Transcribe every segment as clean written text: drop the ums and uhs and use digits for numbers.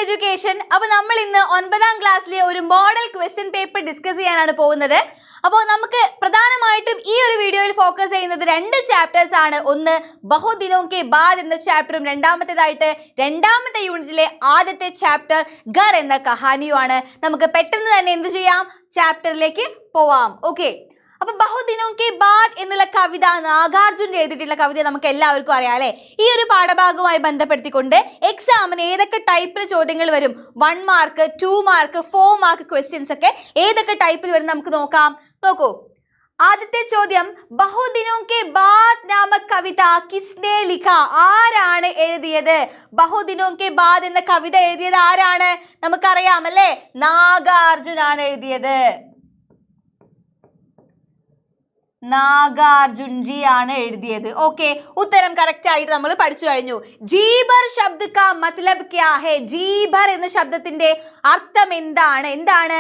Education. അപ്പോൾ നമ്മൾ ഇന്ന് 9ാം ക്ലാസ്സിലെ ഒരു മോഡൽ ക്വസ്റ്റ്യൻ പേപ്പർ ഡിസ്കസ് ചെയ്യാനാണ് പോകുന്നത്. അപ്പോൾ നമുക്ക് പ്രധാനമായിട്ടും ഈ ഒരു വീഡിയോയിൽ ഫോക്കസ് ചെയ്യുന്നത് രണ്ട് ചാപ്റ്റേഴ്സ് ആണ്. ഒന്ന് ബഹുത് ദിനോं के बाद എന്ന ചാപ്റ്ററും രണ്ടാമത്തേതായിട്ട് രണ്ടാമത്തെ യൂണിറ്റിലെ ആദ്യത്തെ ചാപ്റ്റർ ഘർ എന്ന കഹാനിയുമാണ്. നമുക്ക് പെട്ടെന്ന് തന്നെ എന്ത് ചെയ്യാം, ചാപ്റ്ററിലേക്ക് പോവാം. ഓക്കെ, അപ്പൊ ബഹുത് ദിനോं के बाद എന്നുള്ള കവിത നാഗാർജുൻ എഴുതിയിട്ടുള്ള കവിത നമുക്ക് എല്ലാവർക്കും അറിയാം അല്ലെ. ഈ ഒരു പാഠഭാഗവുമായി ബന്ധപ്പെടുത്തിക്കൊണ്ട് എക്സാമിന് ഏതൊക്കെ ടൈപ്പിൽ ചോദ്യങ്ങൾ വരും, 1 മാർക്ക്, 2 മാർക്ക്, 4 മാർക്ക് ക്വസ്റ്റ്യൻസ് ഒക്കെ ഏതൊക്കെ ടൈപ്പിൽ വരും നമുക്ക് നോക്കാം. നോക്കൂ, ആദ്യത്തെ ചോദ്യം, ബഹുത് ദിനോं के बाद നാമക കവിത കിസ്നെ ലിഖ, ആരാണ് എഴുതിയത്? ബഹുത് ദിനോं के बाद എന്ന കവിത എഴുതിയത് ആരാണ്? നമുക്കറിയാം അല്ലേ, നാഗാർജുൻ ആണ് എഴുതിയത്. നാഗാർജുൻ ജി ആണ് എഴുതിയത്. ഓക്കെ, ഉത്തരം കറക്റ്റ് ആയിട്ട് നമ്മൾ പഠിച്ചു കഴിഞ്ഞു. ജീബർ ശബ്ദ കാ മത്ലബ് ക്യാ ഹെ? ജീബർ എന്ന ശബ്ദത്തിന്റെ അർത്ഥം എന്താണ്? എന്താണ്?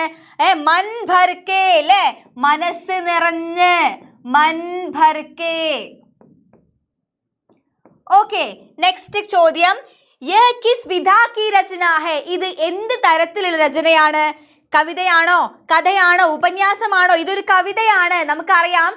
മൻ ഭർ കെ അല്ലേ, മനസ്സ് നിറഞ്ഞ്, മൻ ഭർ കെ. ഓക്കെ, നെക്സ്റ്റ് ചോദ്യം, യേ കിസ് വിധാ കി രചന ഹെ? ഇത് എന്ത് തരത്തിലുള്ള രചനയാണ്? കവിതയാണോ, കഥയാണോ, ഉപന്യാസമാണോ? ഇതൊരു കവിതയാണ്, നമുക്കറിയാം.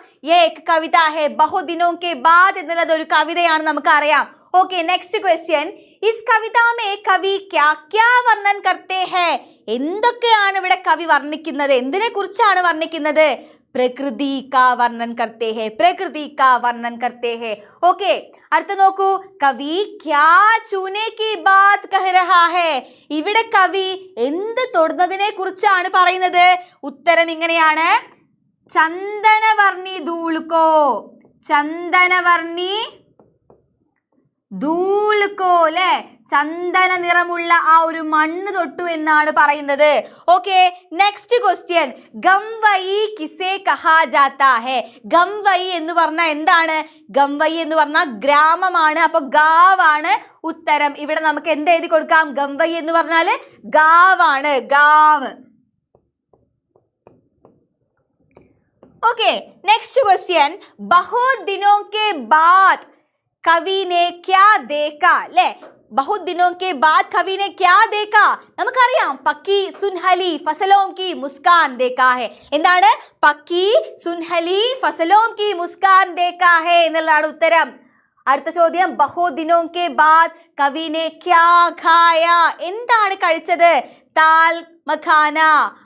കവിത ഹെ, ബഹുത് ദിനോं के बाद എന്നുള്ളത് ഒരു കവിതയാണ്, നമുക്കറിയാം. Okay, next question, is Kavitha may കവി ക്യാ ക്യാ വർണ്ണൻ കർത്തേ ഹെ? എന്തൊക്കെയാണ് ഇവിടെ കവി വർണ്ണിക്കുന്നത്? എന്തിനെ കുറിച്ചാണ് വർണ്ണിക്കുന്നത്? പ്രകൃതി കാ വർണ്ണൻ കർത്തേ ഹെ, പ്രകൃതി കാ വർണ്ണൻ കർത്തേ ഹെ. ഓക്കെ, അടുത്ത നോക്കൂ, കവി ക്യാ ചൂനെ കി ബാത് കഹ് രഹാ ഹെ? ഇവിടെ കവി എന്ത് തൊടുന്നതിനെ കുറിച്ചാണ് പറയുന്നത്? ഉത്തരം ഇങ്ങനെയാണ്, ചന്ദനവർണ്ണി ധൂൾക്കോ, ചന്ദനവർണ്ണി ധൂൾക്കോ അല്ലെ, ചന്ദന നിറമുള്ള ആ ഒരു മണ്ണ് തൊട്ടു എന്നാണ് പറയുന്നത്. ഓക്കെ, നെക്സ്റ്റ് ക്വസ്റ്റ്യൻ, ഗംവയി കിസേ കഹാ ജാതാ ഹെ? ഗംവയി എന്ന് പറഞ്ഞാൽ എന്താണ്? ഗംവയി എന്ന് പറഞ്ഞാൽ ഗ്രാമമാണ്, അപ്പൊ ഗാവാണ് ഉത്തരം. ഇവിടെ നമുക്ക് എന്ത് എഴുതി കൊടുക്കാം? ഗംവയി എന്ന് പറഞ്ഞാല് ഗാവാണ്, ഗാവ്. ओके, नेक्स्ट क्वेश्चन, बहुत दिनों के बाद कवि ने क्या देखा? ले, बहुत दिनों के बाद कवि ने क्या देखा? നമുക്കറിയാം, പക്കി സുൻഹലി ഫസലോം കി മുസ്കാൻ ദേക്കാ ഹെ. എന്താണ്? പക്കി സുൻഹലി ഫസലോം കി മുസ്കാൻ ദേക്കാ ഹെ എന്നുള്ളതാണ് ഉത്തരം. അടുത്ത ചോദ്യം, ബഹുത് ദിനോं के बाद कवि ने क्या खाया? എന്താണ് കഴിച്ചത്? താൽ മഖാന,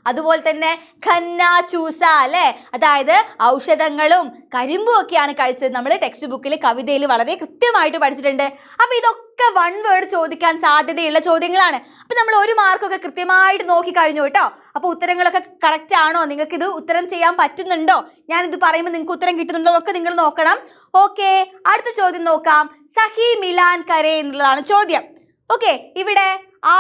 അതുപോലെ തന്നെ ഖന്ന ചൂസ അല്ലെ, അതായത് ഔഷധങ്ങളും കരിമ്പും ഒക്കെയാണ് കഴിച്ചത്. നമ്മൾ ടെക്സ്റ്റ് ബുക്കിൽ കവിതയിൽ വളരെ കൃത്യമായിട്ട് പഠിച്ചിട്ടുണ്ട്. അപ്പൊ ഇതൊക്കെ 1 വേർഡ് ചോദിക്കാൻ സാധ്യതയുള്ള ചോദ്യങ്ങളാണ്. അപ്പൊ നമ്മൾ 1 മാർക്കൊക്കെ കൃത്യമായിട്ട് നോക്കി കഴിഞ്ഞു കേട്ടോ. അപ്പൊ ഉത്തരങ്ങളൊക്കെ കറക്റ്റ് ആണോ? നിങ്ങൾക്ക് ഇത് ഉത്തരം ചെയ്യാൻ പറ്റുന്നുണ്ടോ? ഞാനിത് പറയുമ്പോൾ നിങ്ങൾക്ക് ഉത്തരം കിട്ടുന്നുണ്ടോ എന്നൊക്കെ നിങ്ങൾ നോക്കണം. ഓക്കെ, അടുത്ത ചോദ്യം നോക്കാം, സഹി മിലാൻ കരേ എന്നുള്ളതാണ് ചോദ്യം. ഓക്കെ, ഇവിടെ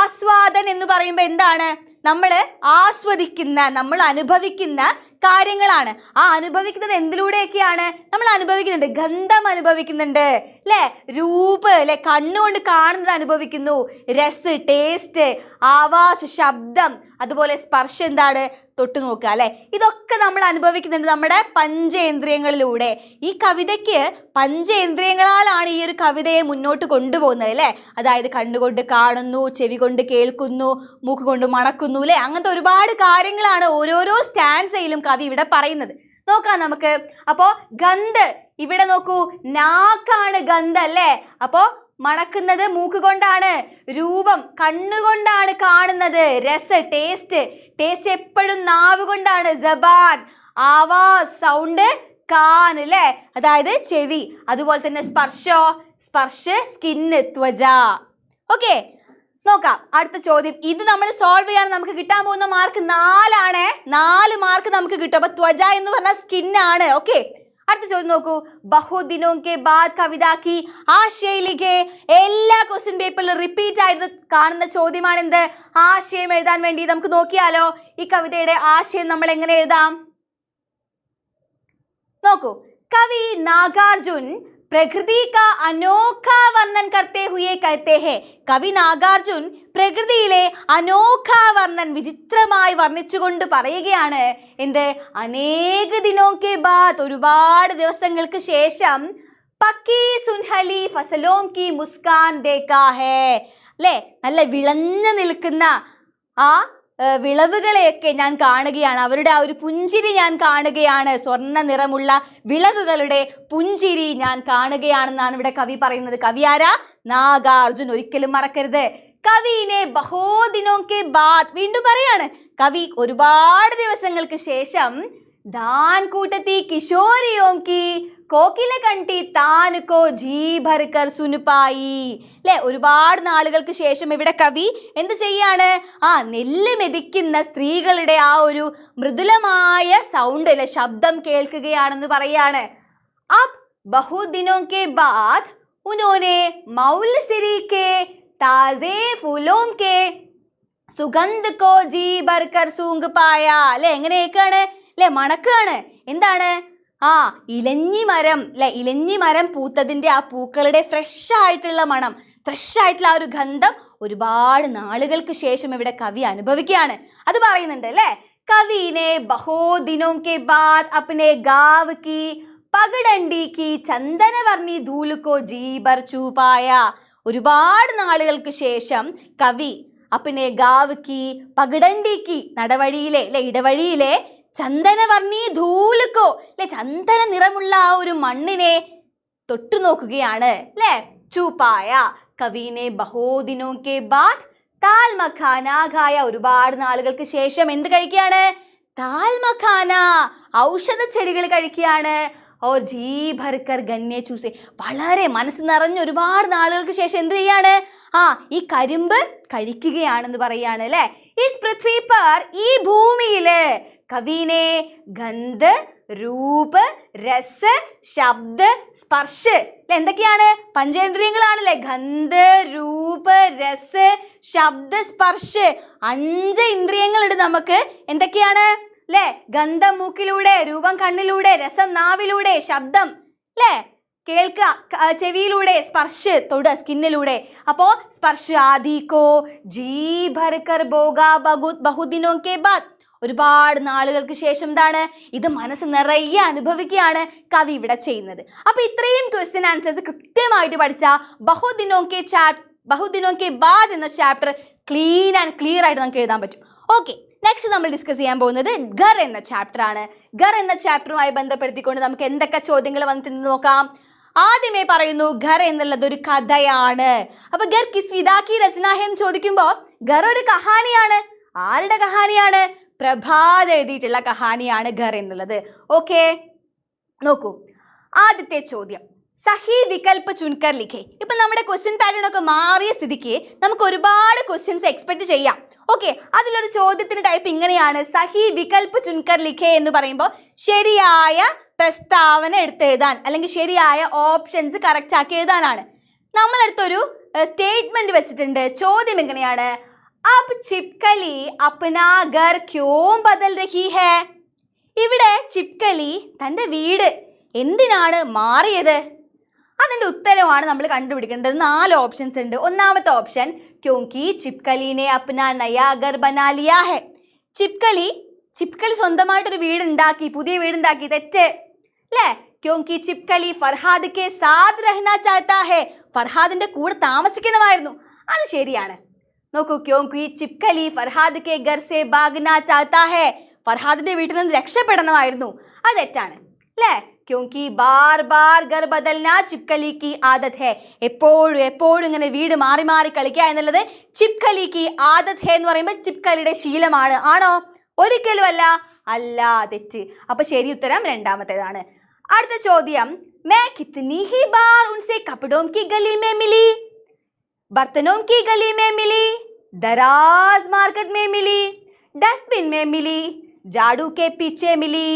ആസ്വാദൻ എന്ന് പറയുമ്പോൾ എന്താണ്? നമ്മൾ ആസ്വദിക്കുന്ന, നമ്മൾ അനുഭവിക്കുന്ന കാര്യങ്ങളാണ്. ആ അനുഭവിക്കുന്നത് എന്തിലൂടെയൊക്കെയാണ്? നമ്മൾ അനുഭവിക്കുന്നുണ്ട്, ഗന്ധം അനുഭവിക്കുന്നുണ്ട് അല്ലെ, രൂപ് അല്ലെ, കണ്ണുകൊണ്ട് കാണുന്നത് അനുഭവിക്കുന്നു, രസ് ടേസ്റ്റ്, ആവാസ് ശബ്ദം, അതുപോലെ സ്പർശം എന്താണ്? തൊട്ടു നോക്കുക അല്ലെ. ഇതൊക്കെ നമ്മൾ അനുഭവിക്കുന്നുണ്ട് നമ്മുടെ പഞ്ചേന്ദ്രിയങ്ങളിലൂടെ. ഈ കവിതയ്ക്ക് പഞ്ചേന്ദ്രിയങ്ങളാലാണ് ഈ ഒരു കവിതയെ മുന്നോട്ട് കൊണ്ടുപോകുന്നത് അല്ലെ. അതായത് കണ്ണുകൊണ്ട് കാണുന്നു, ചെവി കൊണ്ട് കേൾക്കുന്നു, മൂക്ക് കൊണ്ട് മണക്കുന്നു അല്ലെ. അങ്ങനത്തെ ഒരുപാട് കാര്യങ്ങളാണ് ഓരോരോ സ്റ്റാൻസയിലും കവി ഇവിടെ പറയുന്നത്. നോക്കാം നമുക്ക്. അപ്പോ ഗന്ധ്, ഇവിടെ നോക്കൂ, നാക്കാണ് ഗന്ധ അല്ലേ. അപ്പോ മണക്കുന്നത് മൂക്ക് കൊണ്ടാണ്, രൂപം കണ്ണുകൊണ്ടാണ് കാണുന്നത്, രസ് ടേസ്റ്റ്, ടേസ്റ്റ് എപ്പോഴും നാവ് കൊണ്ടാണ്, ജബാൻ, ആവാസ് സൗണ്ട്, കാൻ അല്ലേ, അതായത് ചെവി, അതുപോലെ തന്നെ സ്പർശോ, സ്പർശ് സ്കിന്ന്, ത്വജ. ഓക്കെ, നോക്കാം അടുത്ത ചോദ്യം. ഇത് നമ്മൾ സോൾവ് ചെയ്യാൻ നമുക്ക് കിട്ടാൻ പോകുന്ന മാർക്ക് 4 ആണ്. 4 മാർക്ക് നമുക്ക് കിട്ടും. അപ്പൊ ത്വജ എന്ന് പറഞ്ഞാൽ സ്കിന്നാണ്. ഓക്കെ, അടുത്ത ചോദ്യം നോക്കൂ, ബഹുത് ദിനോं के बाद കവിത की ആശയ ലിഖേ. എല്ലാ ക്വസ്റ്റ്യൻ പേപ്പറിലും റിപ്പീറ്റ് ആയിട്ട് കാണുന്ന ചോദ്യമാണ് എന്ത്? ആശയം എഴുതാൻ വേണ്ടി നമുക്ക് നോക്കിയാലോ. ഈ കവിതയുടെ ആശയം നമ്മൾ എങ്ങനെ എഴുതാം? നോക്കൂ, കവി നാഗാർജുൻ പ്രകൃതി കാ അനോഖാ വർണ്ണൻ കർത്തേ ഹുയേ കഹത്തെ ഹെ. കവി നാഗാർജുൻ പ്രകൃതിയിലെ അനോഖാ വർണ്ണൻ, വിചിത്രമായി വർണ്ണിച്ചുകൊണ്ട് പറയുകയാണ് എന്ത്? അനേക ദിനോं के बाद, ഒരുപാട് ദിവസങ്ങൾക്ക് ശേഷം, പക്കി സുൻഹലി ഫസലോം കി മുസ്കാൻ ദേക്കാ ഹെ. അല്ലേ നല്ല വിളഞ്ഞു നിൽക്കുന്ന ആ വിളവുകളെയൊക്കെ ഞാൻ കാണുകയാണ്. അവരുടെ ആ ഒരു പുഞ്ചിരി ഞാൻ കാണുകയാണ്. സ്വർണ്ണ നിറമുള്ള വിളവുകളുടെ പുഞ്ചിരി ഞാൻ കാണുകയാണെന്നാണ് ഇവിടെ കവി പറയുന്നത്. കവി ആരാ? നാഗാർജുൻ. ഒരിക്കലും മറക്കരുത്. കവിനെ ബഹോ ദിനോ കെ ബാദ്, വീണ്ടും പറയാണ്, കവി ഒരുപാട് ദിവസങ്ങൾക്ക് ശേഷം ദാൻ കൂട്ടത്തി കിശോരിയോം കി കോക്കില കണ്ടി താനുക്കോ ജീ ഭർക്കർ സുനുപായി. അല്ലെ, ഒരുപാട് നാളുകൾക്ക് ശേഷം ഇവിടെ കവി എന്ത് ചെയ്യാണ്? നെല്ല് മെതിക്കുന്ന സ്ത്രീകളുടെ ആ ഒരു മൃദുലമായ സൗണ്ട്, അല്ലെ, ശബ്ദം കേൾക്കുകയാണെന്ന് പറയാണ്. അബ് ബഹു ദിനോ കെ ബാദ് ഉനോനെ മൗൽസിരി കെ താസേ ഫൂലോം കെ സുഗന്ധ കോ ജി ഭർക്കർ സൂങ്ക് പായ. അല്ലെ, എങ്ങനെയൊക്കെയാണ്? അല്ലെ, മണക്കാണ്. എന്താണ്? ഇലഞ്ഞി മരം, അല്ലെ, ഇലഞ്ഞി മരം പൂത്തതിന്റെ ആ പൂക്കളുടെ ഫ്രഷ് ആയിട്ടുള്ള മണം, ഫ്രഷ് ആയിട്ടുള്ള ആ ഒരു ഗന്ധം ഒരുപാട് നാളുകൾക്ക് ശേഷം ഇവിടെ കവി അനുഭവിക്കുകയാണ്. അത് പറയുന്നുണ്ട് അല്ലെ. കവിനെ ബഹോ ദിനോ കെ ബാദ് അപ്നെ ഗാവ് കി പഗഡണ്ടി കി ചന്ദനവർണ്ണി ധൂൽ കോ ജി ഭർ ചൂപായ. ഒരുപാട് നാളുകൾക്ക് ശേഷം കവി അപ്നെ ഗാവ് കി പഗഡണ്ടി കി, നടവഴിയിലെ, അല്ലെ, ഇടവഴിയിലെ ചന്ദനവർണ്ണി ധൂലുക്കോ, അല്ലെ, ചന്ദന നിറമുള്ള ആ ഒരു മണ്ണിനെ തൊട്ടു നോക്കുകയാണ്. അല്ലെ, ചൂപ്പായ. കവിനെ ബഹോ ദിനോ കെ ബാദ് താൽ മഖാന ഖായ. ഒരുപാട് നാളുകൾക്ക് ശേഷം എന്ത് കഴിക്കുകയാണ്? താൽ മഖാന, ഔഷധ ചെടികൾ കഴിക്കുകയാണ്. ഓർ ജീ ഭർക്കർ ഗന്നെ ചൂസെ, വളരെ മനസ്സ് നിറഞ്ഞ് ഒരുപാട് നാളുകൾക്ക് ശേഷം എന്ത് ചെയ്യാണ്? ഈ കരിമ്പ് കഴിക്കുകയാണെന്ന് പറയാണ്. അല്ലെ, ഇസ് പൃഥ്വി പർ, ഈ ഭൂമിയില് കവിനെ ഗന്ധ രൂപ രസ ശബ്ദ സ്പർശ്, എന്തൊക്കെയാണ്? പഞ്ചേന്ദ്രിയങ്ങളാണല്ലേ. ഗന്ധ രൂപ രസ ശബ്ദ സ്പർശ്, 5 ഇന്ദ്രിയങ്ങളുണ്ട് നമുക്ക്. എന്തൊക്കെയാണ്? അല്ലെ, ഗന്ധം മൂക്കിലൂടെ, രൂപം കണ്ണിലൂടെ, രസം നാവിലൂടെ, ശബ്ദം അല്ലെ കേൾക്കുക ചെവിയിലൂടെ, സ്പർശ് തൊട സ്കിന്നിലൂടെ. അപ്പോ സ്പർശ് ആദിക്കോ ജീ ഭർക്കർ ബോഗാ ബഹുദിനോ കെ ബാദ്, ഒരുപാട് നാളുകൾക്ക് ശേഷം എന്താണ്? ഇത് മനസ്സ് നിറയെ അനുഭവിക്കുകയാണ് കവി ഇവിടെ ചെയ്യുന്നത്. അപ്പൊ ഇത്രയും ക്വസ്റ്റ്യൻ ആൻസേഴ്സ് കൃത്യമായിട്ട് പഠിച്ച ബഹുദിനോ കെ ബാദ് എന്ന ചാപ്റ്റർ ക്ലീൻ ആൻഡ് ക്ലിയർ ആയിട്ട് നമുക്ക് എഴുതാൻ പറ്റും. ഓക്കെ, നെക്സ്റ്റ് നമ്മൾ ഡിസ്കസ് ചെയ്യാൻ പോകുന്നത് ഘർ എന്ന ചാപ്റ്റർ ആണ്. ഘർ എന്ന ചാപ്റ്ററുമായി ബന്ധപ്പെടുത്തിക്കൊണ്ട് നമുക്ക് എന്തൊക്കെ ചോദ്യങ്ങൾ വന്നിട്ടുണ്ടെന്ന് നോക്കാം. ആദ്യമേ പറയുന്നു ഘർ എന്നുള്ളത് ഒരു കഥയാണ്. അപ്പൊ ഘർ കിസ് വിദാ കി രചന എന്ന് ചോദിക്കുമ്പോൾ ഘർ ഒരു കഹാനിയാണ്. ആരുടെ കഹാനിയാണ്? പ്രഭാത് എഴുതിയിട്ടുള്ള കഹാനിയാണ് ഘർ എന്നുള്ളത്. ഓക്കെ, നോക്കൂ, ആദ്യത്തെ ചോദ്യം സഹി വികൽപ്പ് ചുൻകർ ലിഖേ. ഇപ്പൊ നമ്മുടെ ക്വസ്റ്റ്യൻ പാറ്റേൺ ഒക്കെ മാറിയ സ്ഥിതിക്ക് നമുക്ക് ഒരുപാട് ക്വസ്റ്റ്യൻസ് എക്സ്പെക്ട് ചെയ്യാം. ഓക്കെ, അതിലൊരു ചോദ്യത്തിന് ടൈപ്പ് ഇങ്ങനെയാണ്, സഹി വികൽപ്പ് ചുൻകർ ലിഖേ എന്ന് പറയുമ്പോൾ ശരിയായ പ്രസ്താവന എടുത്തെഴുതാൻ, അല്ലെങ്കിൽ ശരിയായ ഓപ്ഷൻസ് കറക്റ്റ് ആക്കി എഴുതാനാണ്. നമ്മളെടുത്തൊരു സ്റ്റേറ്റ്മെന്റ് വെച്ചിട്ടുണ്ട്. ചോദ്യം എങ്ങനെയാണ്? അബ് ചിപ്കലി അപ്നാ ഘർ ക്യോം ബദൽ രഹി ഹേ. ഇവിടെ ചിപ്കലി തൻ്റെ വീട് എന്തിനാണ് മാറിയത്? അതിൻ്റെ ഉത്തരമാണ് നമ്മൾ കണ്ടുപിടിക്കേണ്ടത്. 4 ഓപ്ഷൻസ് ഉണ്ട്. ഒന്നാമത്തെ ഓപ്ഷൻ, ക്യോങ്കി ചിപ്കലിനെ അപ്നാ നയാ ഘർ ബനാ ലിയാ ഹേ. ചിപ്കലി സ്വന്തമായിട്ടൊരു വീടുണ്ടാക്കി, പുതിയ വീടുണ്ടാക്കി. തെറ്റ് അല്ലേ? ക്യോങ്കി ചിപ്കലി ഫർഹാദ് കെ സാത്ത് രഹ്നാ ചാഹത്താ ഹേ. ഫർഹാദിന്റെ കൂടെ താമസിക്കണമായിരുന്നു. അത് ശരിയാണ്. നോക്കൂ, ക്യോങ്കി ചിപ്കലി ഫർഹാദ് കെ ഘർ സെ ഭാഗ്നാ ചാഹത്താ ഹേ. ഫർഹാദിന്റെ വീട്ടിൽ നിന്ന് രക്ഷപ്പെടണമായിരുന്നു. അത് തെറ്റാണ് അല്ലേ? ക്യോങ്കി ബാർ ബാർ ഘർ ബദൽനാ ചിപ്കലി കി ആദത് ഹേ. എപ്പോഴും ഇങ്ങനെ വീട് മാറി മാറി കളിക്കുക എന്നുള്ളത് ചിപ്കലി കി ആദത് ഹേ എന്ന് പറയുമ്പോൾ ചിപ്കലിയുടെ ശീലമാണ്. ആണോ? ഒരിക്കലും അല്ല. അല്ല, തെറ്റ്. അപ്പൊ ശരി ഉത്തരം രണ്ടാമത്തേതാണ്. അടുത്ത ചോദ്യം, मैं कितनी ही बार उनसे कपड़ों की गली में मिली, बर्तनों की गली में मिली, दराज मार्केट में मिली, डस्टबिन में मिली, झाड़ू के पीछे मिली,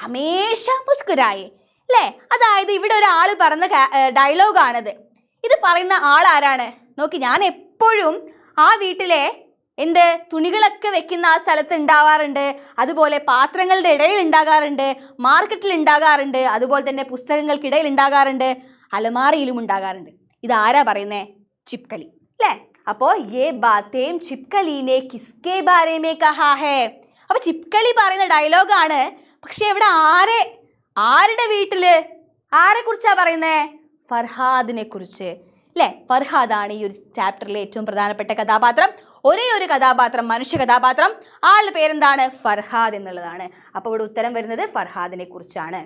हमेशा मुस्कुराए. അല്ലേ? അതായത് ഇവിടെ ഒരാൾ പറഞ്ഞ ഡയലോഗാണിത്. ഇത് പറയുന്ന ആൾ ആരാണ്? നോക്കി, ഞാൻ എപ്പോഴും ആ വീട്ടിലെ തുണികളൊക്കെ വെക്കുന്ന ആ സ്ഥലത്ത് ഉണ്ടാവാറുണ്ട്, അതുപോലെ പാത്രങ്ങളുടെ ഇടയിൽ ഉണ്ടാകാറുണ്ട്, മാർക്കറ്റിൽ ഉണ്ടാകാറുണ്ട്, അതുപോലെ തന്നെ പുസ്തകങ്ങൾക്കിടയിൽ ഉണ്ടാകാറുണ്ട്, അലമാരയിലും ഉണ്ടാകാറുണ്ട്. ഇതാരാ പറയുന്നേ? ചിപ്കലി അല്ലേ? അപ്പോൾ യേ ബാതേം ചിപ്കലിനെ കിസ്കെ ബാരേ മേ കഹാ ഹേ. അപ്പൊ ചിപ്കലി പറയുന്ന ഡയലോഗാണ്. പക്ഷെ ഇവിടെ ആരുടെ വീട്ടില് ആരെ കുറിച്ചാ പറയുന്നേ? ഫർഹാദിനെ കുറിച്ച് അല്ലെ? ഫർഹാദാണ് ഈ ഒരു ചാപ്റ്ററിലെ ഏറ്റവും പ്രധാനപ്പെട്ട കഥാപാത്രം. ഒരേ ഒരു കഥാപാത്രം, മനുഷ്യ കഥാപാത്രം. ആളുടെ പേരെന്താണ്? ഫർഹാദ് എന്നുള്ളതാണ്. അപ്പോൾ ഇവിടെ ഉത്തരം വരുന്നത് ഫർഹാദിനെ കുറിച്ചാണ്.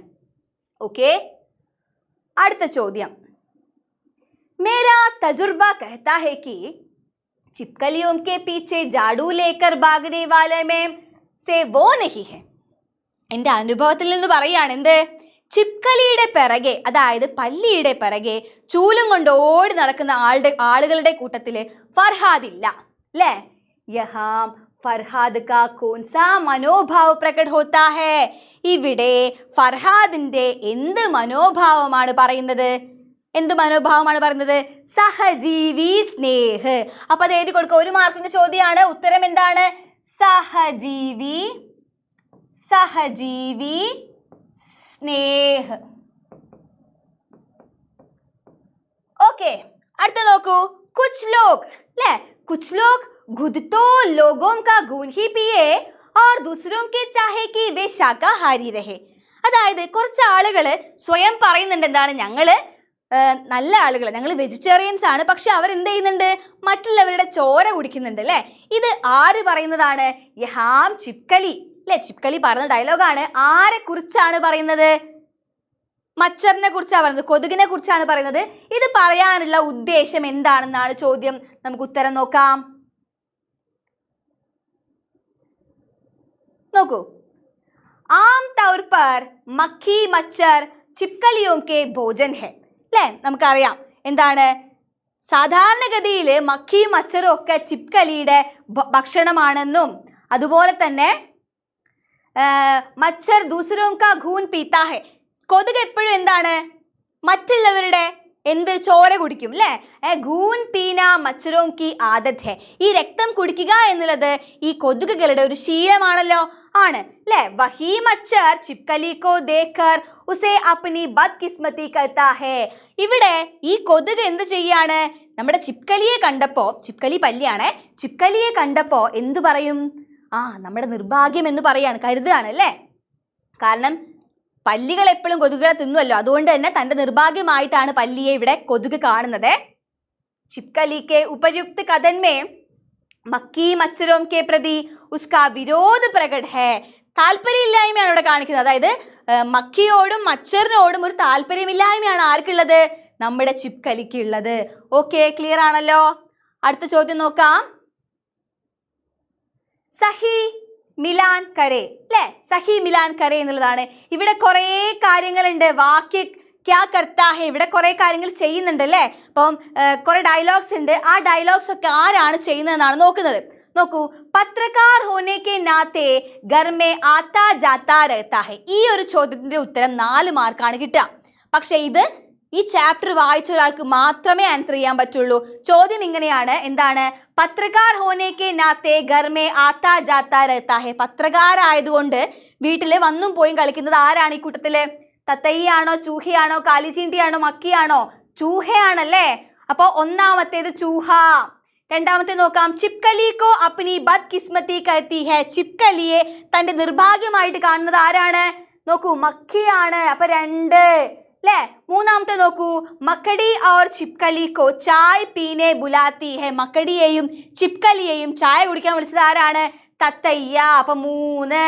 ഓക്കെ, അടുത്ത ചോദ്യം. मेरा तजुर्बा कहता है कि छिपकलियों के पीछे झाड़ू लेकर भागने वाले में से वो नहीं है. എൻ്റെ അനുഭവത്തിൽ നിന്ന് പറയാണ് എന്ത്? ചിപ്കലിയുടെ പിറകെ, അതായത് പല്ലിയുടെ പിറകെ ചൂലും കൊണ്ട് ഓടി നടക്കുന്ന ആളുകളുടെ കൂട്ടത്തില് ഫർഹാദ് ഇല്ല അല്ലേ? യഹാം ഫർഹാദ് കാ കോൻസാ മനോഭാവ് പ്രകട് ഹോത്താ ഹേ. ഇവിടെ ഫർഹാദിന്റെ എന്ത് മനോഭാവമാണ് പറയുന്നത്? എന്ത് മനോഭാവമാണ് പറയുന്നത്? സഹജീവി സ്നേഹ്. അപ്പൊ അത് എഴുതി കൊടുക്കുക. 1 മാർക്കിന്റെ ചോദ്യമാണ്. ഉത്തരം എന്താണ്? സഹജീവി സ്നേഹ്. ഓക്കെ, അടുത്ത നോക്കൂ. കുച്ച് ലോഗ് അല്ലേ? കുച്ച് ലോഗ് खुद तो लोगों का खून ही पिए और दूसरों के चाहे कि वे शाकाहारी रहे. അതായത് കുറച്ച് ആളുകള് സ്വയം പറയുന്നുണ്ട് എന്താണ്? ഞങ്ങള് നല്ല ആളുകൾ, ഞങ്ങൾ വെജിറ്റേറിയൻസ് ആണ്, പക്ഷെ അവർ എന്ത് ചെയ്യുന്നുണ്ട്? മറ്റുള്ളവരുടെ ചോര കുടിക്കുന്നുണ്ട് അല്ലെ? ഇത് ആര് പറയുന്നതാണ്? യഹാം ചിപ്കലി അല്ലെ? ചിപ്കലി പറഞ്ഞ ഡയലോഗാണ്. ആരെ കുറിച്ചാണ് പറയുന്നത്? മച്ചറിനെ കുറിച്ചാണ് പറയുന്നത്, കൊതുകിനെ കുറിച്ചാണ് പറയുന്നത്. ഇത് പറയാനുള്ള ഉദ്ദേശം എന്താണെന്നാണ് ചോദ്യം. നമുക്ക് ഉത്തരം നോക്കാം. നോക്കൂ. ആം തൗർ പർ മക്കി മച്ചർ ചിപ്കലിയോं के भोजन है അല്ലേ? നമുക്കറിയാം എന്താണ്? സാധാരണഗതിയിൽ മക്കിയും മച്ചറും ഒക്കെ ചിപ്കലിയുടെ ഭക്ഷണമാണെന്നും അതുപോലെ തന്നെ മച്ചർ ദൂസരോं का खून पीता है. കൊതുക് എപ്പോഴും എന്താണ്? മറ്റുള്ളവരുടെ എന്ത്? ചോര കുടിക്കും അല്ലേ? ഖൂൻ പീന മച്ചറോं की आदत है. ഈ രക്തം കുടിക്കുക എന്നുള്ളത് ഈ കൊതുകുകളുടെ ഒരു ശീലമാണല്ലോ. ആണ് അല്ലേ? വഹി മച്ചർ ചിപ്കലി കോ ദേഖർ ഉസേ അപ്നി ബദ്കിസ്മതി കഹതാ ഹേ. ഇവിടെ ഈ കൊതുക് എന്ത് ചെയ്യാണ്? നമ്മുടെ ചിപ്കലിയെ കണ്ടപ്പോ, ചിപ്കലി പല്ലിയാണ്, ചിപ്കലിയെ കണ്ടപ്പോ എന്തു പറയും? നമ്മുടെ നിർഭാഗ്യം എന്ന് പറയാണ്, കരുതുകയാണ് അല്ലേ? കാരണം പല്ലികൾ എപ്പോഴും കൊതുകുകളെ തിന്നുമല്ലോ. അതുകൊണ്ട് തന്നെ തന്റെ നിർഭാഗ്യമായിട്ടാണ് പല്ലിയെ ഇവിടെ കൊതുക് കാണുന്നത്. ചിപ്കലി കെ ഉപയുക്ത കഥൻ മേ മക്കി മച്ചരോം കെ പ്രതി ഉസ്കാ വിരോധ പ്രകട് ഹേ. താല്പര്യമില്ലായ്മയാണ് ഇവിടെ കാണിക്കുന്നത്. അതായത് മക്കിയോടും മച്ചറിനോടും ഒരു താല്പര്യമില്ലായ്മയാണ് ആർക്കുള്ളത്? നമ്മുടെ ചിപ്കലിക്ക് ഉള്ളത്. ഓക്കെ, ക്ലിയർ ആണല്ലോ? അടുത്ത ചോദ്യം നോക്കാം. സഹി മിലാൻ കരേ അല്ലെ? സഹി മിലാൻ കരേ എന്നുള്ളതാണ്. ഇവിടെ കുറേ കാര്യങ്ങളുണ്ട്. വാക്യ ക്യാ കർത്താ ഹേ, ഇവിടെ കുറെ കാര്യങ്ങൾ ചെയ്യുന്നുണ്ട് അല്ലേ? അപ്പം കുറെ ഡയലോഗ്സ് ഉണ്ട്. ആ ഡയലോഗ്സ് ഒക്കെ ആരാണ് ചെയ്യുന്നതെന്നാണ് നോക്കുന്നത്. നോക്കൂ. പത്രക്കാർ ഹോനെ കെ നാത്തെ ഘർ മേ ആത്താ ജാത്താ രഹതാ ഹേ. ഈ ഒരു ചോദ്യത്തിന്റെ ഉത്തരം 4 മാർക്കാണ് കിട്ടുക. പക്ഷെ ഇത് ഈ ചാപ്റ്റർ വായിച്ച ഒരാൾക്ക് മാത്രമേ ആൻസർ ചെയ്യാൻ പറ്റുള്ളൂ. ചോദ്യം ഇങ്ങനെയാണ്. എന്താണ്? പത്രക്കാർ ഹോനെ കെ നാത്തെ ഘർ മേ ആത്താ ജാത്താ രഹതാ ഹേ. പത്രക്കാരായതുകൊണ്ട് വീട്ടില് വന്നും പോയും കളിക്കുന്നത് ആരാണ് ഈ കൂട്ടത്തില്? തത്തയ്യാണോ, ചൂഹയാണോ, കാലിചീണ്ടിയാണോ, മക്കിയാണോ? ചൂഹയാണല്ലേ? അപ്പൊ ഒന്നാമത്തേത് ചൂഹ. രണ്ടാമത്തെ നോക്കാം. ചിപ്കലി കോ അപ്നി ബദ്കിസ്മതി കഹതി ഹേ. ചിപ്കലിയെ തന്റെ നിർഭാഗ്യമായിട്ട് കാണുന്നത് ആരാണ്? നോക്കൂ, മക്കിയാണ്. അപ്പൊ 2 അല്ലേ? മൂന്നാമത്തെ നോക്കൂ. മക്കടി ഓർ ചിപ്കലി കോ ചായ് പീനെ ബുലാത്തി ഹേ. മക്കടിയെയും ചിപ്കലിയെയും ചായ കുടിക്കാൻ വിളിച്ചത് ആരാണ്? തത്തയ്യ. അപ്പൊ 3.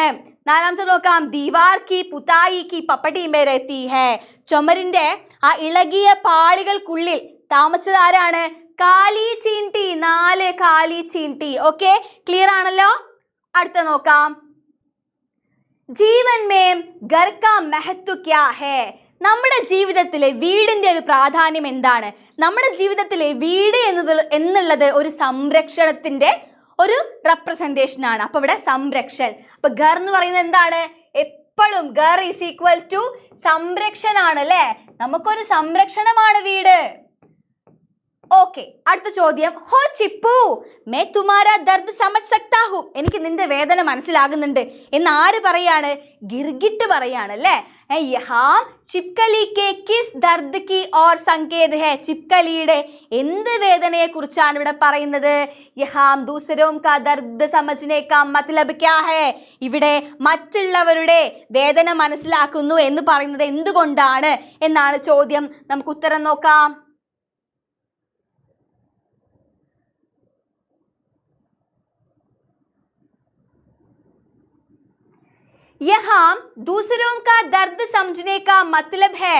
നാലാമത്തെ നോക്കാം. ദീവാർ കി പുതായി കി പപ്പടി മേ രഹതി ഹേ. ചുമരിന്റെ ആ ഇളകിയ പാളികൾക്കുള്ളിൽ താമസിച്ചത് ആരാണ്? കാലി ചീണ്ടി. 4 കാലി ചീണ്ടി. ഓക്കെ, ക്ലിയർ ആണല്ലോ? അടുത്ത നോക്കാം. ജീവൻ മേ ഘർ കാ മഹത്വ ക്യാ ഹേ. നമ്മുടെ ജീവിതത്തിലെ വീടിന്റെ ഒരു പ്രാധാന്യം എന്താണ്? നമ്മുടെ ജീവിതത്തിലെ വീട് എന്നുള്ളത് ഒരു സംരക്ഷണത്തിന്റെ ഒരു റെപ്രസെന്റേഷൻ ആണ്. അപ്പൊ ഇവിടെ സംരക്ഷൺ. അപ്പൊ ഘർ എന്ന് പറയുന്നത് എന്താണ്? എപ്പോഴും ഘർ ഈസ് ഈക്വൽ ടു സംരക്ഷണം ആണ് അല്ലേ? നമുക്കൊരു സംരക്ഷണമാണ് വീട്. ഓക്കെ, അടുത്ത ചോദ്യം. ഹോ ചിപ്പു മേ തുമാരാ ദർദ് സമജ് സക്താ ഹൂ. എനിക്ക് നിന്റെ വേദന മനസ്സിലാകുന്നുണ്ട് എന്ന് ആര് പറയാണ്? ഗിർഗിറ്റ് പറയാണ് അല്ലേ? യഹാം ചിപ്കലി കെ കിസ് ദർദ് കി ഓർ സങ്കേത് ഹേ. ചിപ്കലിയുടെ എന്ത് വേദനയെ കുറിച്ചാണ് ഇവിടെ പറയുന്നത്? യഹാം ദൂസരോം കാ ദർദ് സമജ്നെ കാ മത്ലബ് ക്യാ ഹേ. ഇവിടെ മറ്റുള്ളവരുടെ വേദന മനസ്സിലാക്കുന്നു എന്ന് പറയുന്നത് എന്തുകൊണ്ടാണ് എന്നാണ് ചോദ്യം. നമുക്ക് ഉത്തരം നോക്കാം. यहाँ दूसरों का दर्द समझने का मतलब है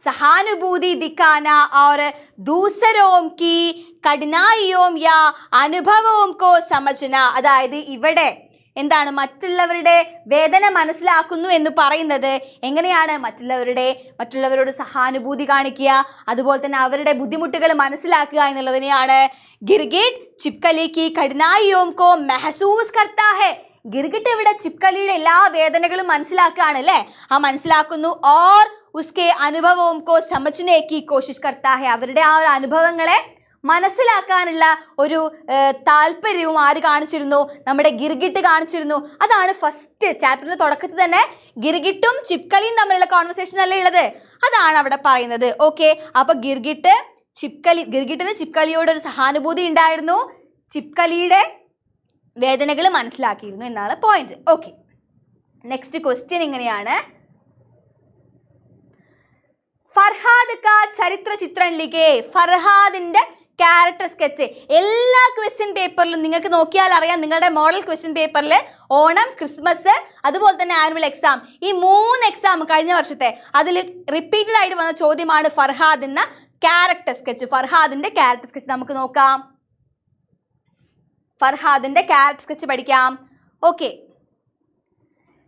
सहानुभूति दिखाना और दूसरों की कठिनाइयों या अनुभवों को समझना. അതായത് ഇവിടെ എന്താണ് മറ്റുള്ളവരുടെ വേദന മനസ്സിലാക്കുന്നു എന്ന് പറയുന്നത് എങ്ങനെയാണ്? മറ്റുള്ളവരോട് സഹാനുഭൂതി കാണിക്കുക, അതുപോലെ തന്നെ അവരുടെ ബുദ്ധിമുട്ടുകൾ മനസ്സിലാക്കുക എന്നുള്ളതിനെയാണ്. ഗിർഗിറ്റ് ചിപ്കലി കി കഠിനായിയോം കോ മെഹസൂസ് കർത്താ ഹെ. ഗിർഗിറ്റ് ഇവിടെ ചിപ്കലിയുടെ എല്ലാ വേദനകളും മനസ്സിലാക്കുകയാണ് അല്ലേ? ആ മനസ്സിലാക്കുന്നു. ഓർ ഉസ്കെ അനുഭവവും കോ സമജ്നെ കി കോശിഷ് കർത്താ ഹെ. അവരുടെ ആ ഒരു അനുഭവങ്ങളെ മനസ്സിലാക്കാനുള്ള ഒരു താല്പര്യവും ആര് കാണിച്ചിരുന്നു? നമ്മുടെ ഗിർഗിറ്റ് കാണിച്ചിരുന്നു. അതാണ് ഫസ്റ്റ് ചാപ്റ്ററിന്റെ തുടക്കത്തിൽ തന്നെ ഗിർഗിറ്റും ചിപ്കലിയും തമ്മിലുള്ള കോൺവെർസേഷൻ അല്ലേ ഉള്ളത്, അതാണ് അവിടെ പറയുന്നത്. ഓക്കെ, അപ്പൊ ഗിർഗിറ്റിന് ചിപ്കലിയോട് ഒരു സഹാനുഭൂതി ഉണ്ടായിരുന്നു, ചിപ്കലിയുടെ വേദനകൾ മനസ്സിലാക്കിയിരുന്നു എന്നാണ് പോയിന്റ്. ഓക്കെ, നെക്സ്റ്റ് ക്വസ്റ്റ്യൻ ഇങ്ങനെയാണ്. ഫർഹാദ് കാ ചരിത്ര ചിത്രം ലിഖേ. ഫർഹാദിന്റെ ക്യാരക്ടർ സ്കെച്ച് എല്ലാ ക്വസ്റ്റ്യൻ പേപ്പറിലും നിങ്ങൾക്ക് നോക്കിയാൽ അറിയാം. നിങ്ങളുടെ മോഡൽ ക്വസ്റ്റ്യൻ പേപ്പറിൽ ഓണം, ക്രിസ്മസ്, അതുപോലെ തന്നെ ആനുവൽ എക്സാം, ഈ 3 എക്സാം കഴിഞ്ഞ വർഷത്തെ അതിൽ റിപ്പീറ്റഡ് ആയിട്ട് വന്ന ചോദ്യമാണ് ഫർഹാദ് എന്ന ക്യാരക്ടർ സ്കെച്ച്. ഫർഹാദിന്റെ ക്യാരക്ടർ സ്കെച്ച് നമുക്ക് നോക്കാം. ഫർഹാദിന്റെ ക്യാരക്ടർ സ്കെച്ച് പഠിക്കാം. ഓക്കെ,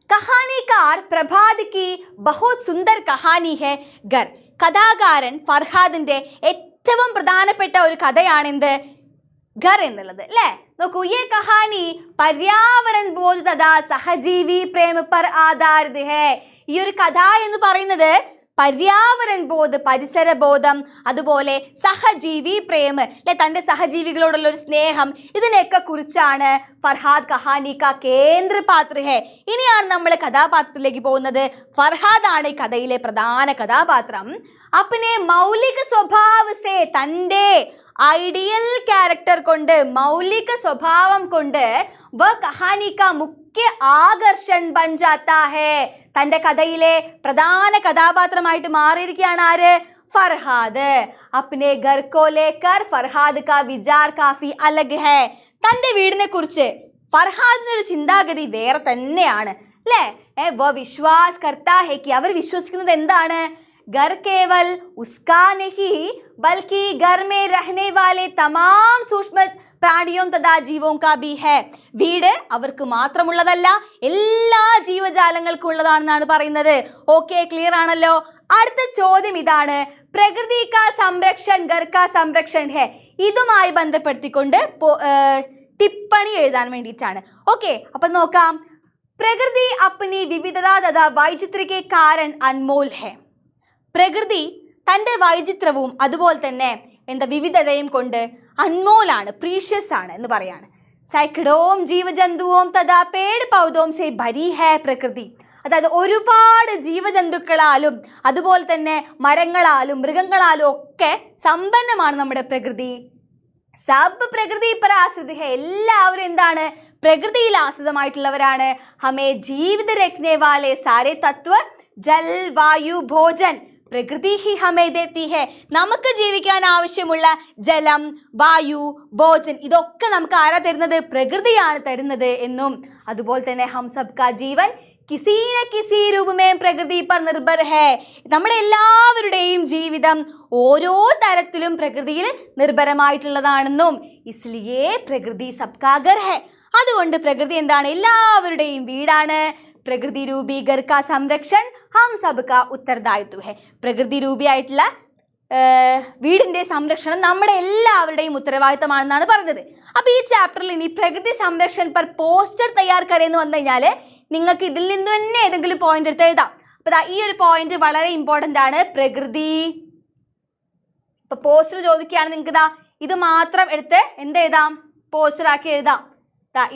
കഹാനിക്കാർ പ്രഭാത് കി ബഹുത് സുന്ദർ കഹാനി ഹെ ഘർ. കഥാകാരൻ ഫർഹാദിന്റെ ഏറ്റവും പ്രധാനപ്പെട്ട ഒരു കഥയാണ് എന്ത്? ഘർ എന്നുള്ളത് അല്ലേ? നോക്കൂ, യേ കഹാനി പര്യാവരൺ ബോധ തഥാ സഹജീവി പ്രേമ പർ ആധാരിത് ഹെ. ഈ ഒരു കഥ എന്ന് പറയുന്നത് പര്യാവരൺ ബോധ, പരിസര ബോധം, അതുപോലെ സഹജീവി പ്രേമ അല്ലെ, തൻ്റെ സഹജീവികളോടുള്ള ഒരു സ്നേഹം, ഇതിനെയൊക്കെ കുറിച്ചാണ് ഫർഹാദ് കഹാനി കാ കേന്ദ്ര പാത്ര ഹെ. ഇനിയാണ് നമ്മൾ കഥാപാത്രത്തിലേക്ക് പോകുന്നത്. ഫർഹാദ് ആണ് ഈ കഥയിലെ പ്രധാന കഥാപാത്രം. അപ്പനെ മൗലിക സ്വഭാവസേ, തൻ്റെ ഐഡിയൽ ക്യാരക്ടർ കൊണ്ട്, മൗലിക സ്വഭാവം കൊണ്ട് വ കഹാനി കാ മുഖ്യ ആകർഷൺ ബൻ ജാത്താ ഹെ. തൻ്റെ കഥയിലെ പ്രധാന കഥാപാത്രമായിട്ട് മാറിയിരിക്കുകയാണ് ആര്? ഫർഹാദ്. അപ്നെ ഘർ കോ ലേക്കർ ഫർഹാദ് കാ വിചാർ കാഫി അലഗ് ഹെ. തൻ്റെ വീടിനെ കുറിച്ച് ഫർഹാദിനൊരു ചിന്താഗതി വേറെ തന്നെയാണ് അല്ലേ? വ വിശ്വാസ് കർത്താ ഹെ കി, അവർ വിശ്വസിക്കുന്നത് എന്താണ്? घर केवल उसका नहीं बल्कि घर में रहने वाले तमाम सूक्ष्म പ്രാണിയും തഥാ ജീവവും കാ ബി ഹെ. വീട് അവർക്ക് മാത്രമുള്ളതല്ല, എല്ലാ ജീവജാലങ്ങൾക്കും ഉള്ളതാണെന്നാണ് പറയുന്നത്. ഓക്കെ, ക്ലിയർ ആണല്ലോ? അടുത്ത ചോദ്യം ഇതാണ്. പ്രകൃതി കാ സംരക്ഷൺ ഘർ കാ സംരക്ഷൺ ഹെ. ഇതുമായി ബന്ധപ്പെടുത്തിക്കൊണ്ട് ടിപ്പണി എഴുതാൻ വേണ്ടിയിട്ടാണ്. ഓക്കെ, അപ്പൊ നോക്കാം. പ്രകൃതി അപ്നി വിവിധത തഥാ വൈചിത്ര്യ കെ കാരൺ അൻമോൽ ഹെ. പ്രകൃതി തൻ്റെ വൈചിത്രവും അതുപോലെ തന്നെ വിവിധതയും കൊണ്ട് അൻമോലാണ്, പ്രീഷ്യസ് ആണ് എന്ന് പറയാണ്. സൈക്കഡോം ജീവജന്തുവും തഥാ പേട് പൗധവും സേ ഭരി ഹേ പ്രകൃതി. അതായത് ഒരുപാട് ജീവജന്തുക്കളാലും അതുപോലെ തന്നെ മരങ്ങളാലും മൃഗങ്ങളാലും ഒക്കെ സമ്പന്നമാണ് നമ്മുടെ പ്രകൃതി. സബ് പ്രകൃതി പർ ആശ്രിത ഹേ. എല്ലാവരും എന്താണ്? പ്രകൃതിയിൽ ആശ്രിതമായിട്ടുള്ളവരാണ്. ഹമേ ജീവിത രഖ്നെ വാലെ സാരെ തത്വ ജൽ വായു ഭോജൻ പ്രകൃതി ഹി ഹമേ ദേത്തി ഹെ. നമുക്ക് ജീവിക്കാൻ ആവശ്യമുള്ള ജലം, വായു, ഭോജൻ ഇതൊക്കെ നമുക്ക് ആരാ തരുന്നത്? പ്രകൃതിയാണ് തരുന്നത് എന്നും, അതുപോലെ തന്നെ ഹം സബ് കാ ജീവൻ കിസി ന കിസി രൂപമേ പ്രകൃതി പർ നിർഭർ ഹെ. നമ്മുടെ എല്ലാവരുടെയും ജീവിതം ഓരോ തരത്തിലും പ്രകൃതിയിൽ നിർഭരമായിട്ടുള്ളതാണെന്നും, ഇസ്ലിയേ പ്രകൃതി സബ്കാ ഘർ ഹെ. അതുകൊണ്ട് പ്രകൃതി എന്താണ്? എല്ലാവരുടെയും വീടാണ്. പ്രകൃതി രൂപി ഘർ കാ സംരക്ഷൺ ഹം സബ് കാ ഉത്തരദായിത്വ ഹെ. പ്രകൃതി രൂപിയായിട്ടുള്ള വീടിന്റെ സംരക്ഷണം നമ്മുടെ എല്ലാവരുടെയും ഉത്തരവാദിത്തമാണെന്നാണ് പറഞ്ഞത്. അപ്പൊ ഈ ചാപ്റ്ററിൽ ഇനി പ്രകൃതി സംരക്ഷൺ പർ പോസ്റ്റർ തയ്യാർ കരയെന്ന് വന്നു കഴിഞ്ഞാൽ നിങ്ങൾക്ക് ഇതിൽ നിന്ന് തന്നെ ഏതെങ്കിലും പോയിന്റ് എടുത്ത് എഴുതാം. അപ്പൊ ഈ ഒരു പോയിന്റ് വളരെ ഇമ്പോർട്ടന്റ് ആണ്. പ്രകൃതി ഇപ്പൊ പോസ്റ്റർ ചോദിക്കുകയാണ് നിങ്ങൾക്ക് ഇത് മാത്രം എടുത്ത് എന്ത് എഴുതാം? പോസ്റ്റർ ആക്കി എഴുതാം.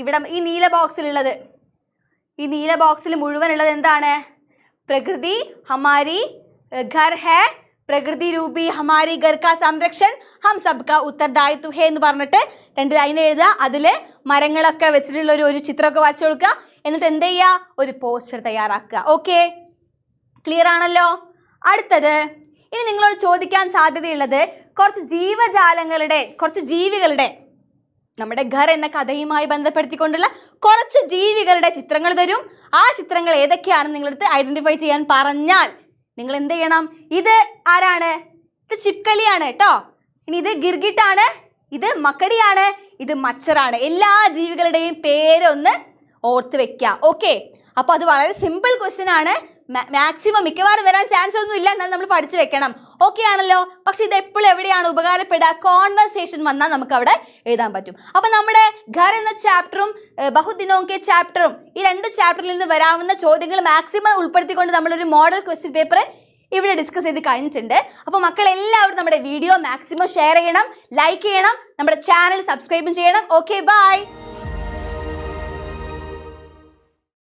ഇവിടെ ഈ നീല ബോക്സിലുള്ളത്, ഈ നീല ബോക്സിൽ മുഴുവൻ ഉള്ളത് എന്താണ്? പ്രകൃതി ഹമാരി ഘർ ഹെ, പ്രകൃതി രൂപി ഹമാരി ഘർ കാ സംരക്ഷൺ ഹം സബ് കാ ഉത്തരദായിത്വ ഹെ എന്ന് പറഞ്ഞിട്ട് 2 ലൈൻ എഴുതുക. അതിൽ മരങ്ങളൊക്കെ വെച്ചിട്ടുള്ള ഒരു ചിത്രമൊക്കെ വരച്ചു കൊടുക്കുക. എന്നിട്ട് എന്ത് ചെയ്യുക? ഒരു പോസ്റ്റർ തയ്യാറാക്കുക. ഓക്കെ, ക്ലിയർ ആണല്ലോ? അടുത്തത് ഇനി നിങ്ങളോട് ചോദിക്കാൻ സാധ്യതയുള്ളത് കുറച്ച് ജീവജാലങ്ങളുടെ, കുറച്ച് ജീവികളുടെ, നമ്മുടെ ഘർ എന്ന കഥയുമായി ബന്ധപ്പെടുത്തിക്കൊണ്ടുള്ള കുറച്ച് ജീവികളുടെ ചിത്രങ്ങൾ തരും. ആ ചിത്രങ്ങൾ ഏതൊക്കെയാണെന്ന് നിങ്ങളടുത്ത് ഐഡന്റിഫൈ ചെയ്യാൻ പറഞ്ഞാൽ നിങ്ങൾ എന്ത് ചെയ്യണം? ഇത് ആരാണ്? ഇത് ചിപ്കലിയാണ് കേട്ടോ. ഇനി ഇത് ഗിർഗിട്ടാണ്, ഇത് മക്കടിയാണ്, ഇത് മച്ചറാണ്. എല്ലാ ജീവികളുടെയും പേരൊന്ന് ഓർത്ത് വെക്കുക. ഓക്കെ, അപ്പോൾ അത് വളരെ സിമ്പിൾ ക്വസ്റ്റ്യൻ ആണ്. മാക്സിമം മിക്കവാറും വരാൻ ചാൻസ് ഒന്നും ഇല്ല, എന്നാൽ നമ്മൾ പഠിച്ചു വെക്കണം. ഓക്കെ ആണല്ലോ? പക്ഷെ ഇത് എപ്പോഴും എവിടെയാണ് ഉപകാരപ്പെടുക? കോൺവെർസേഷൻ വന്നാൽ നമുക്ക് അവിടെ എഴുതാൻ പറ്റും. അപ്പൊ നമ്മുടെ ഘർ എന്ന ചാപ്റ്ററും ബഹുത് ദിനോं के ചാപ്റ്ററും ഈ രണ്ട് ചാപ്റ്ററിൽ നിന്ന് വരാവുന്ന ചോദ്യങ്ങൾ മാക്സിമം ഉൾപ്പെടുത്തിക്കൊണ്ട് നമ്മളൊരു മോഡൽ ക്വസ്റ്റ്യൻ പേപ്പർ ഇവിടെ ഡിസ്കസ് ചെയ്ത് കഴിഞ്ഞിട്ടുണ്ട്. അപ്പോൾ മക്കൾ എല്ലാവരും നമ്മുടെ വീഡിയോ മാക്സിമം ഷെയർ ചെയ്യണം, ലൈക്ക് ചെയ്യണം, നമ്മുടെ ചാനൽ സബ്സ്ക്രൈബും ചെയ്യണം. Okay, by.